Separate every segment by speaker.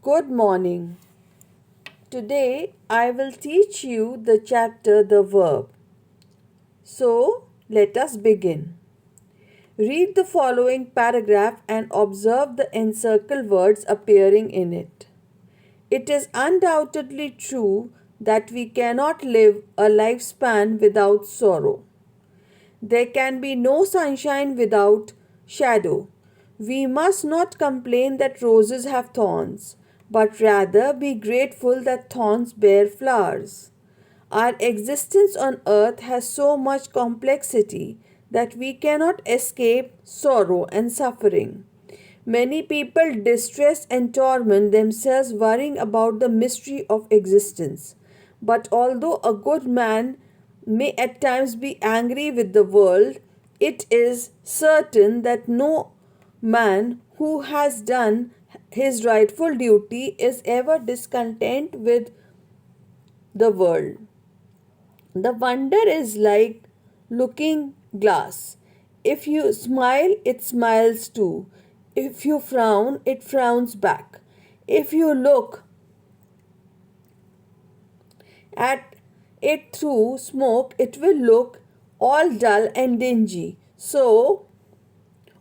Speaker 1: Good morning. Today I will teach you the chapter The Verb. So let us begin. Read the following paragraph and observe the encircled words appearing in it. It is undoubtedly true that we cannot live a lifespan without sorrow. There can be no sunshine without shadow. We must not complain that roses have thorns, but rather be grateful that thorns bear flowers. Our existence on earth has so much complexity that we cannot escape sorrow and suffering. Many people distress and torment themselves worrying about the mystery of existence. But although a good man may at times be angry with the world, it is certain that no man who has done his rightful duty is ever discontent with the world. The wonder is like looking glass. If you smile, it smiles too. If you frown, it frowns back. If you look at it through smoke, it will look all dull and dingy. So,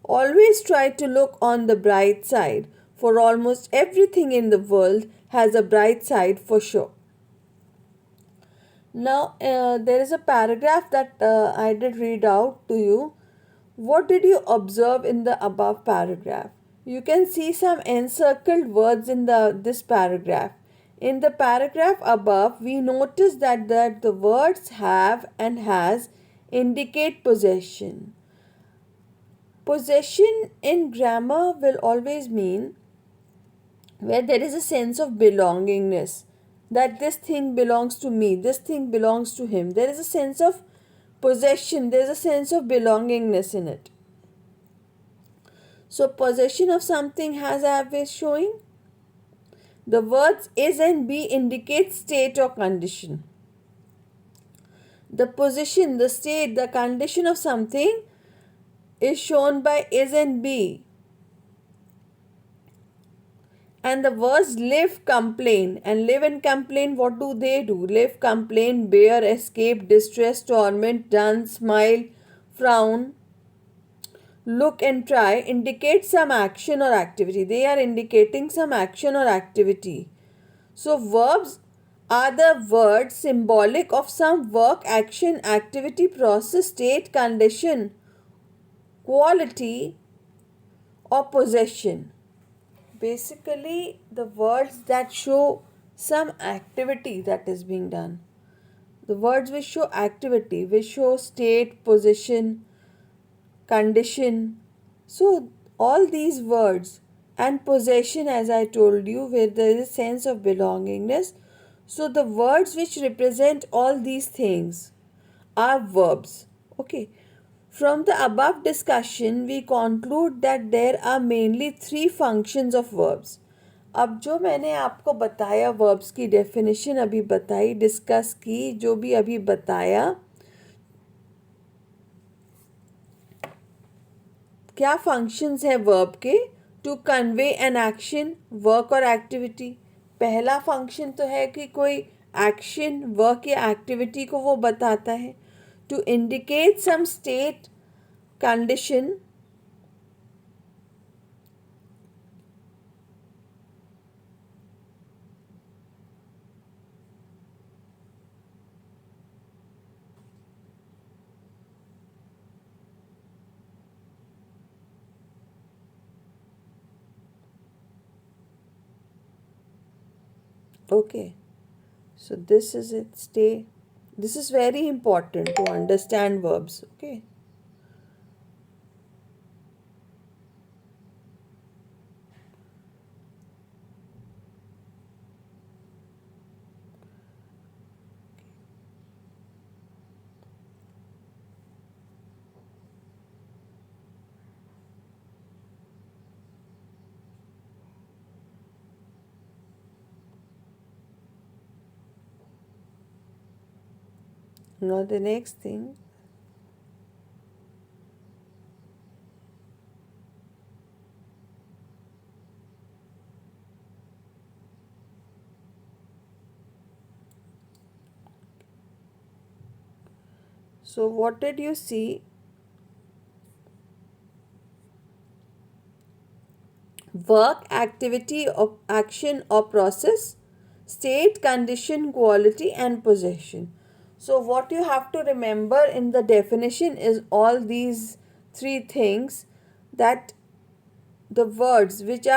Speaker 1: always try to look on the bright side, for almost everything in the world has a bright side for sure. Now, there is a paragraph that I did read out to you. What did you observe in the above paragraph? You can see some encircled words in this paragraph. In the paragraph above, we notice that the words have and has indicate possession. Possession in grammar will always mean where there is a sense of belongingness, that this thing belongs to me, this thing belongs to him. There is a sense of possession, there is a sense of belongingness in it. So, possession of something has have is showing. The words is and be indicate state or condition. The position, the state, the condition of something is shown by is and be. And the words live, complain. And live and complain, what do they do? Live, complain, bear, escape, distress, torment, done, smile, frown, look and try indicate some action or activity. They are indicating some action or activity. So, verbs are the words symbolic of some work, action, activity, process, state, condition, quality, or possession. Basically, the words that show some activity that is being done. The words which show activity, which show state, position, condition. So, all these words and possession, as I told you, where there is a sense of belongingness. So, the words which represent all these things are verbs. Okay. From the above discussion, we conclude that there are mainly three functions of verbs. अब जो मैंने आपको बताया verbs की definition अभी बताई, discuss की, जो भी अभी बताया, क्या functions है verb के? To convey an action, work और activity. पहला function तो है कि कोई action, work या activity को वो बताता है. To indicate some state, condition. Okay. So this is it. Stay. This is very important to understand verbs. Okay. Now the next thing. So what did you see? Work, activity, or action or process, state, condition, quality, and possession. So what you have to remember in the definition is all these three things, that the words which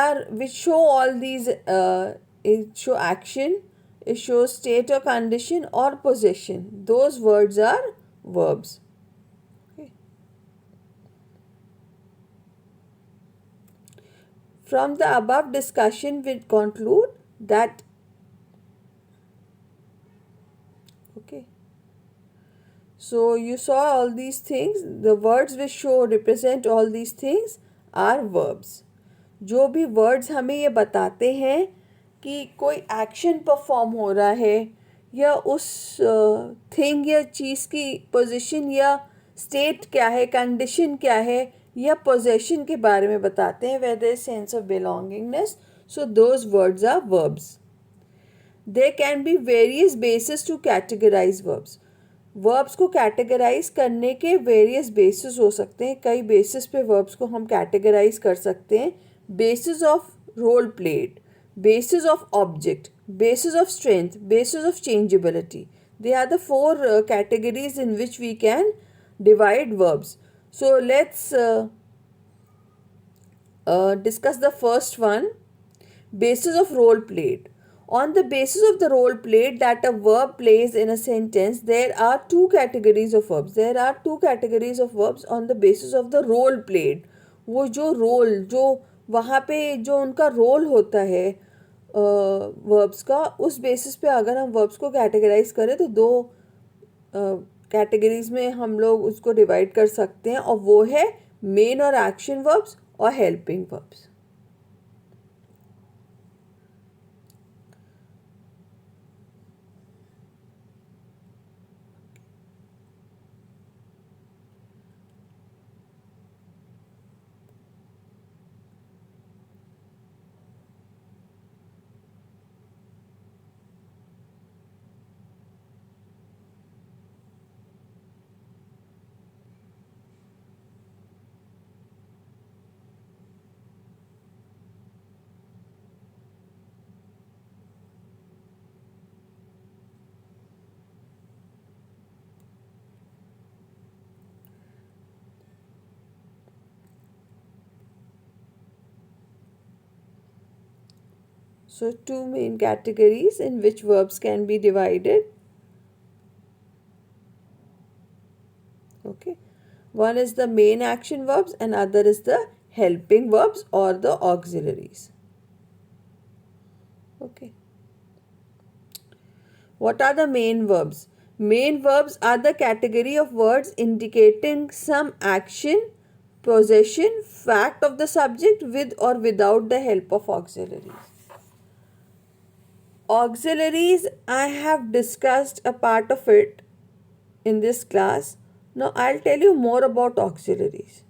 Speaker 1: show all these it show action, it shows state or condition or possession. Those words are verbs. Okay. From the above discussion, we conclude that okay. So you saw all these things. The words which show represent all these things are verbs. जो भी words हमें ये बताते हैं कि कोई action perform हो रहा है, या उस थिंग या चीज़ की पोजीशन या स्टेट क्या है, कंडीशन क्या है, या पोजेशन के बारे में बताते हैं, where there is sense of belongingness, so those words are verbs. There can be various bases to categorize verbs. Verbs को कैटेगराइज करने के वेरियस बेसिस हो सकते हैं. कई बेसिस पे वर्ब्स को हम कैटेगराइज कर सकते हैं. Basis of role played, basis of object, basis of strength, basis of changeability. They are the four categories in which we can divide verbs. So let's discuss the first one, basis of role played. On the basis of the role played that a verb plays in a sentence, there are two categories of verbs. There are two categories of verbs on the basis of the role played. वो जो role, जो वहाँ पे जो उनका role होता है verbs का, उस बेसिस पे अगर हम वर्ब्स को कैटेगराइज करें तो दो कैटेगरीज में हम लोग उसको डिवाइड कर सकते हैं, और वो है मेन और एक्शन वर्ब्स और helping verbs. So two main categories in which verbs can be divided. Okay. One is the main action verbs and other is the helping verbs or the auxiliaries. Okay. What are the main verbs? Main verbs are the category of words indicating some action, possession, fact of the subject with or without the help of auxiliaries. Auxiliaries, I have discussed a part of it in this class. Now I'll tell you more about auxiliaries.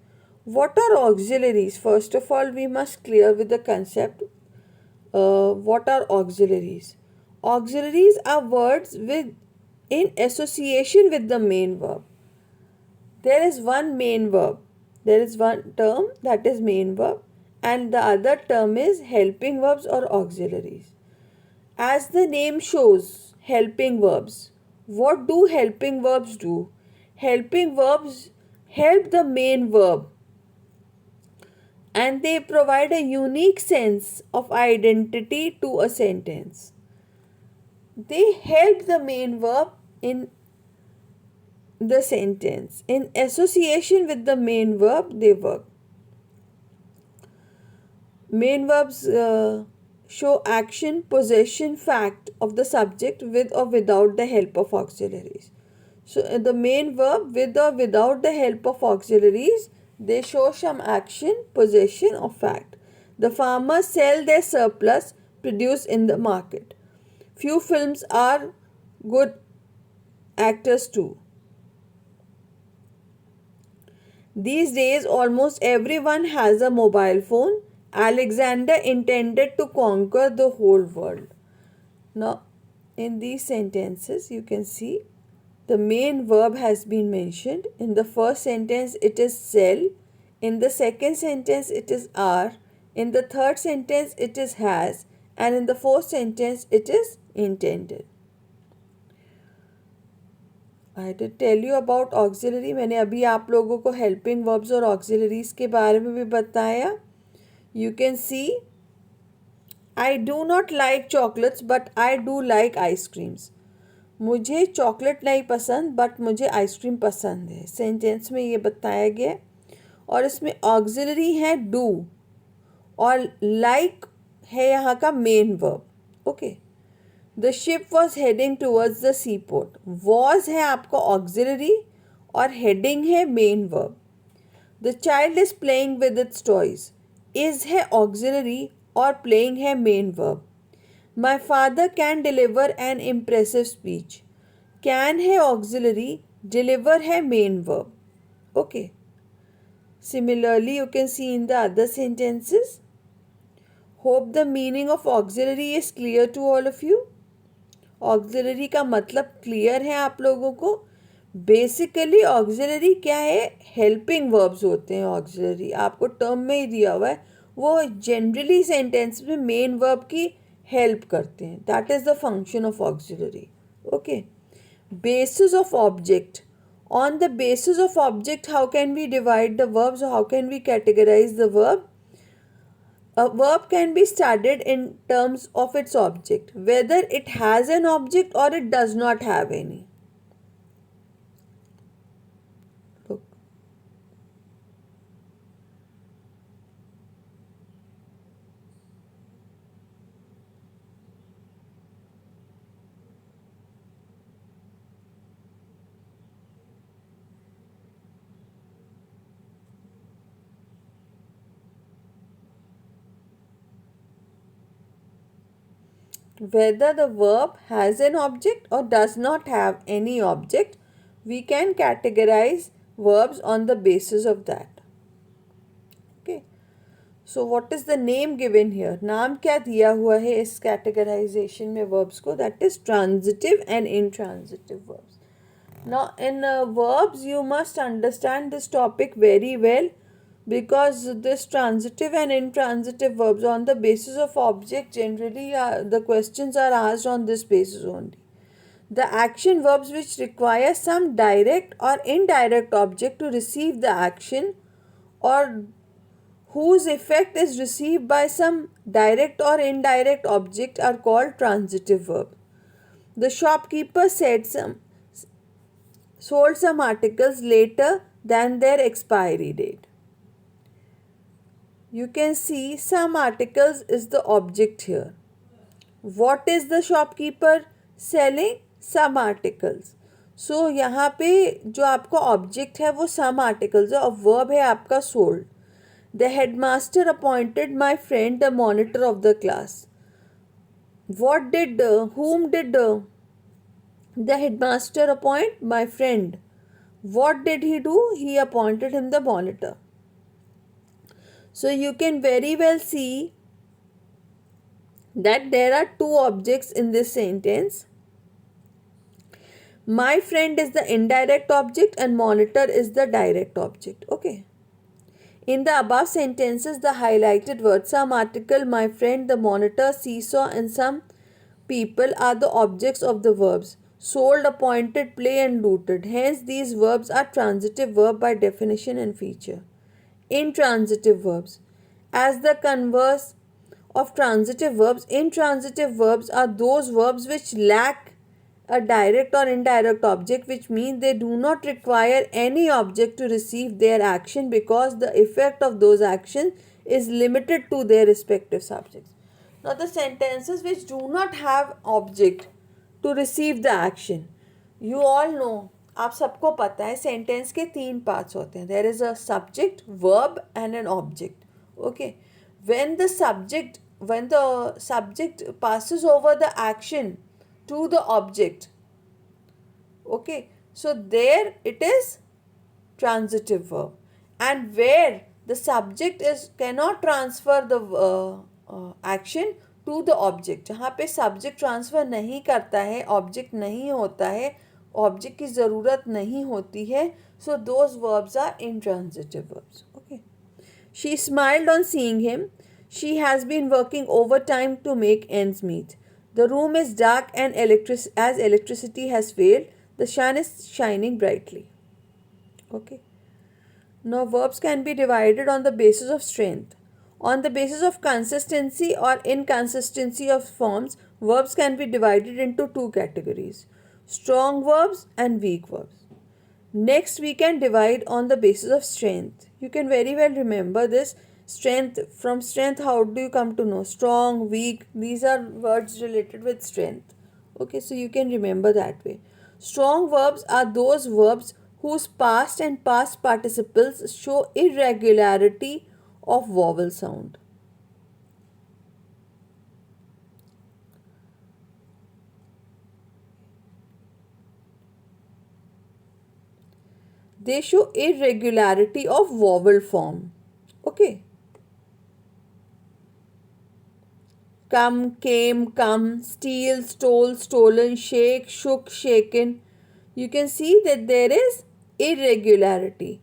Speaker 1: What are auxiliaries? First of all, we must clear with the concept. What are auxiliaries? Auxiliaries are words with in association with the main verb. There is one main verb. There is one term that is main verb, and the other term is helping verbs or auxiliaries. As the name shows, helping verbs. What do helping verbs do? Helping verbs help the main verb, and they provide a unique sense of identity to a sentence. They help the main verb in the sentence. In association with the main verb, they work. Main verbs show action, possession, fact of the subject with or without the help of auxiliaries. So the main verb with or without the help of auxiliaries, they show some action, possession or fact. The farmers sell their surplus produced in the market. Few films are good actors too. These days almost everyone has a mobile phone. Alexander intended to conquer the whole world. Now, in these sentences, you can see The main verb has been mentioned. In the first sentence, it is sell. In the second sentence, it is are. In the third sentence, it is has. And in the fourth sentence, it is intended. I did tell you about auxiliary. मैंने अभी आप लोगों को helping verbs और auxiliaries के बारे में भी बताया. You can see, I do not like chocolates but I do like ice creams. मुझे चॉकलेट नहीं पसंद बट मुझे आइसक्रीम पसंद है. सेंटेंस में ये बताया गया है. और इसमें ऑक्सिलरी है डू और लाइक है यहाँ का main verb. Okay. The ship was heading towards the sea port. Was है आपका ऑक्सिलरी और हेडिंग है main verb. The child is playing with its toys. Is है ऑक्सिलरी और प्लेइंग है main verb. My father can deliver an impressive speech. Can है auxiliary, deliver है main verb. Okay. Similarly, you can see in the other sentences. Hope the meaning of auxiliary is clear to all of you. Auxiliary का मतलब clear है आप लोगों को. Basically auxiliary क्या है? Helping verbs होते हैं auxiliary. आपको term में ही दिया हुआ है. वो generally sentence में main verb की हेल्प करते हैं. That is the function of auxiliary. Okay. Basis of object. On the basis of object how can we divide the verbs, how can we categorize the verb. A verb can be studied in terms of its object, whether it has an object or it does not have any. Look. Whether the verb has an object or does not have any object, we can categorize verbs on the basis of that. Okay. So what is the name given here? नाम क्या दिया हुआ है इस categorization में verbs को? That is transitive and intransitive verbs. Now in verbs you must understand this topic very well, because this transitive and intransitive verbs on the basis of object, generally the questions are asked on this basis only. The action verbs which require some direct or indirect object to receive the action, or whose effect is received by some direct or indirect object, are called transitive verb. The shopkeeper sold some articles later than their expiry date. You can see some articles is the object here. What is the shopkeeper selling? Some articles. So यहाँ पे जो आपका object है वो some articles है और verb है आपका sold. The headmaster appointed my friend the monitor of the class. Whom did the headmaster appoint? My friend. What did he do? He appointed him the monitor. So you can very well see that there are two objects in this sentence. My friend is the indirect object and monitor is the direct object. Okay. In the above sentences, the highlighted words, some article, my friend, the monitor, seesaw and some people are the objects of the verbs sold, appointed, play and looted. Hence, these verbs are transitive verb by definition and feature. Intransitive verbs. As the converse of transitive verbs, intransitive verbs are those verbs which lack a direct or indirect object, which means they do not require any object to receive their action, because the effect of those actions is limited to their respective subjects. Now the sentences which do not have object to receive the action, you all know, आप सबको पता है sentence के तीन parts होते हैं. There is a subject, verb and an object. Okay. when the subject passes over the action to the object, okay, so there it is transitive verb. And where the subject cannot transfer the action to the object, जहाँ पे subject transfer नहीं करता है, object नहीं होता है, object की ज़रूरत नहीं होती है, so those verbs are intransitive verbs. Okay. She smiled on seeing him. She has been working overtime to make ends meet. The room is dark and as electricity has failed, the sun is shining brightly. Okay. Now, verbs can be divided on the basis of strength. On the basis of consistency or inconsistency of forms, verbs can be divided into two categories: strong verbs and weak verbs. Next, we can divide on the basis of strength. You can very well remember this. Strength, from strength, how do you come to know? Strong, weak, these are words related with strength. Okay, so you can remember that way. Strong verbs are those verbs whose past and past participles show irregularity of vowel sound. They show irregularity of vowel form. Okay. Come, came, come, steal, stole, stolen, shake, shook, shaken. You can see that there is irregularity.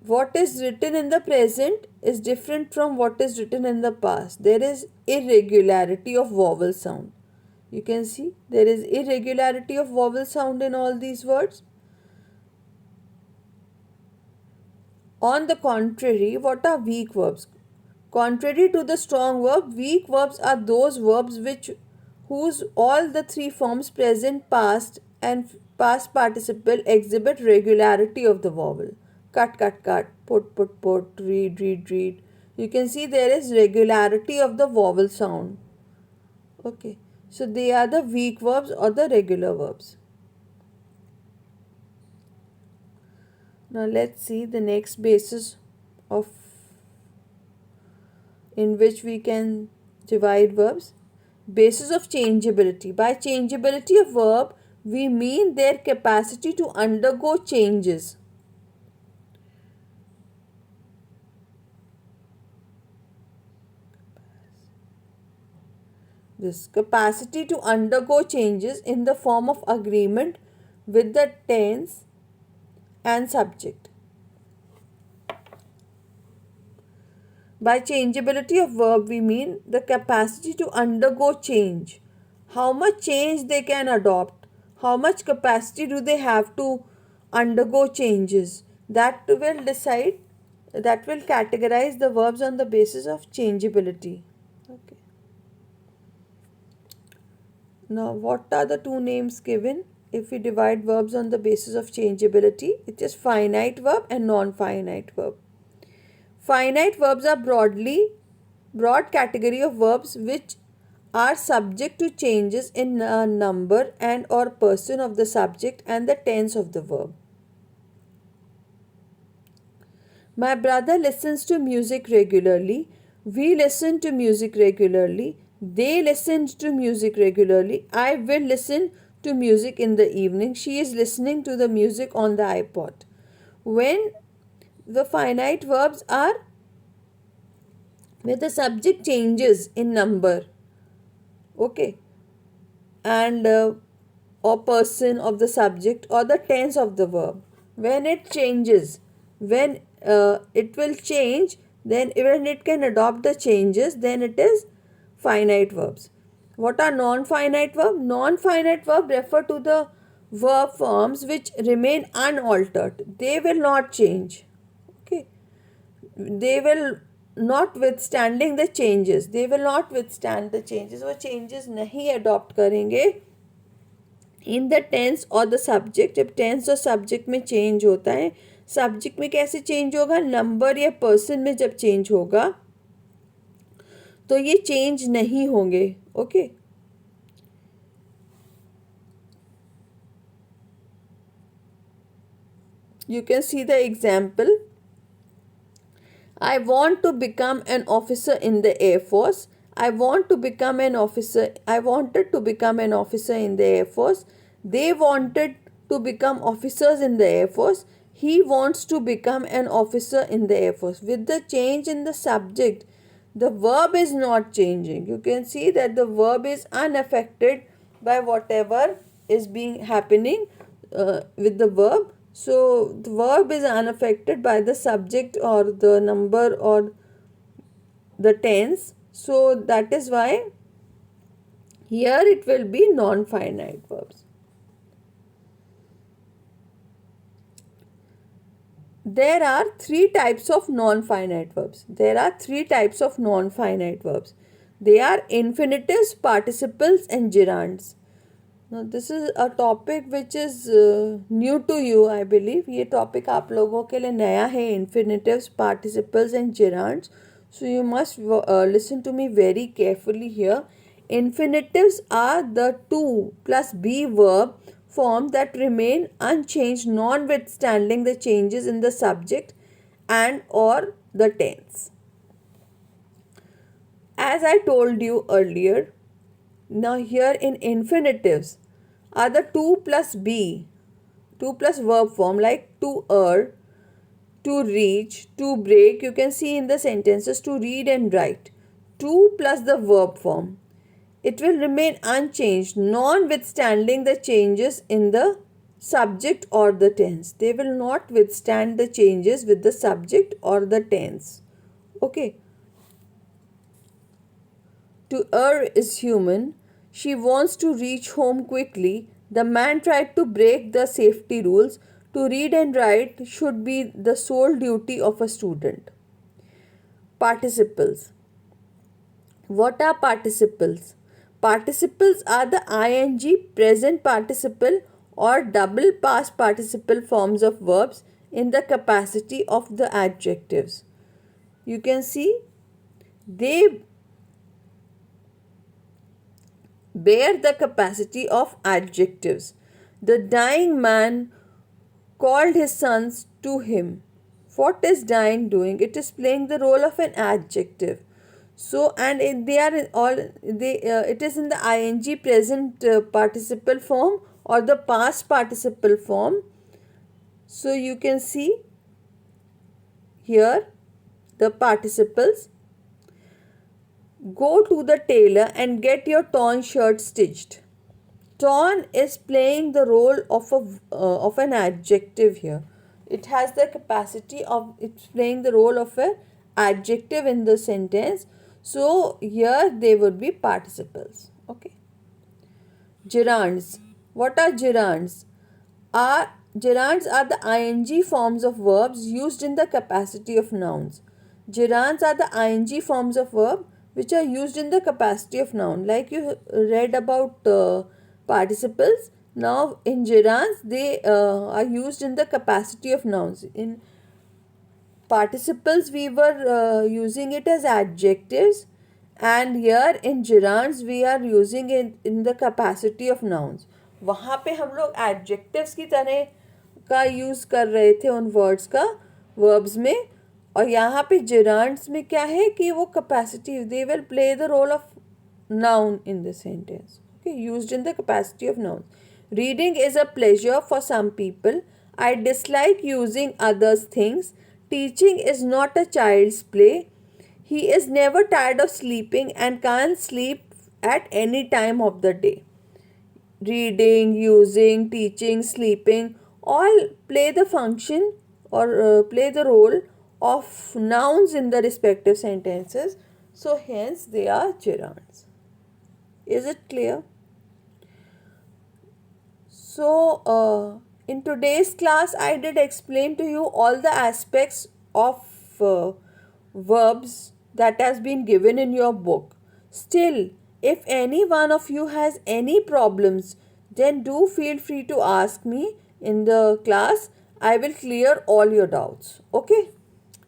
Speaker 1: What is written in the present is different from what is written in the past. There is irregularity of vowel sound. You can see there is irregularity of vowel sound in all these words. On the contrary, what are weak verbs? Contrary to the strong verb, weak verbs are those verbs whose all the three forms present, past and past participle exhibit regularity of the vowel. Cut, cut, cut, put, read, read. You can see there is regularity of the vowel sound. Okay, so they are the weak verbs or the regular verbs. Now let's see the next basis of in which we can divide verbs. Basis of changeability. By changeability of verb, we mean their capacity to undergo changes. This capacity to undergo changes in the form of agreement with the tense and subject. By changeability of verb, we mean the capacity to undergo change. How much change they can adopt, how much capacity do they have to undergo changes. That will decide, that will categorize the verbs on the basis of changeability. Okay. Now, what are the two names given? If we divide verbs on the basis of changeability, it is finite verb and non-finite verb. Finite verbs are broad category of verbs which are subject to changes in number and or person of the subject and the tense of the verb. My brother listens to music regularly. We listen to music regularly. They listened to music regularly. I will listen to music in the evening. She is listening to the music on the iPod. When the finite verbs are where the subject changes in number, okay, and or person of the subject or the tense of the verb. When it changes, when it will change, then when it can adopt the changes, then it is finite verbs. What are non-finite verb? Non-finite verb refer to the verb forms which remain unaltered. They will not change. Okay. They will not withstanding the changes. They will not withstand the changes. वो changes नहीं adopt करेंगे in the tense और the subject. जब tense और subject में change होता है, subject में कैसे चेंज होगा? नंबर या पर्सन में जब चेंज होगा तो ये चेंज नहीं होंगे. Okay. You can see the example. I want to become an officer in the Air Force. I want to become an officer. I wanted to become an officer in the Air Force. They wanted to become officers in the Air Force. He wants to become an officer in the Air Force. With the change in the subject, the verb is not changing. You can see that the verb is unaffected by whatever is being happening. with the verb. So the verb is unaffected by the subject or the number or the tense. So that is why here it will be non-finite verbs. There are three types of non-finite verbs. There are three types of non-finite verbs. They are infinitives, participles and gerunds. Now this is a topic which is new to you, I believe. ये topic आप लोगों के लिए नया है, infinitives, participles and gerunds. So you must listen to me very carefully here. Infinitives are the to plus be verb form that remain unchanged notwithstanding the changes in the subject and or the tense. As I told you earlier, now here in infinitives are the to plus be, to plus verb form like to err, to reach, to break. You can see in the sentences to read and write. To plus the verb form. It will remain unchanged notwithstanding the changes in the subject or the tense. They will not withstand the changes with the subject or the tense. Okay. To err is human. She wants to reach home quickly. The man tried to break the safety rules. To read and write should be the sole duty of a student. Participles. What are participles? Participles are the ing, present participle or double past participle forms of verbs in the capacity of the adjectives. You can see they bear the capacity of adjectives. The dying man called his sons to him. What is dying doing? It is playing the role of an adjective. So they are all it is in the ing present participle form or the past participle form. So you can see here the participles. Go to the tailor and get your torn shirt stitched. Torn is playing the role of an adjective here. It has the capacity of it's playing the role of an adjective in the sentence. So here they would be participles. Okay. Gerunds. What are gerunds? Gerunds are the ing forms of verbs used in the capacity of nouns. Gerunds are the ing forms of verb which are used in the capacity of noun. Like you read about participles. Now in gerunds they are used in the capacity of nouns. In participles we were using it as adjectives, and here in gerunds we are using it in the capacity of nouns. वहाँ पे हम लोग adjectives की तरह का use कर रहे थे उन वर्ड्स का verbs में, और यहाँ पे gerunds में क्या है कि वो capacity they will play the role of noun in the sentence. Okay, used in the capacity of nouns. Reading is a pleasure for some people. I dislike using others' things. Teaching is not a child's play. He is never tired of sleeping and can't sleep at any time of the day. Reading, using, teaching, sleeping all play the function or play the role of nouns in the respective sentences. So hence they are gerunds. Is it clear? So in today's class I did explain to you all the aspects of verbs that has been given in your book. Still, if any one of you has any problems, then do feel free to ask me in the class. I will clear all your doubts. Okay.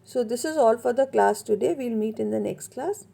Speaker 1: So this is all for the class today. We'll meet in the next class.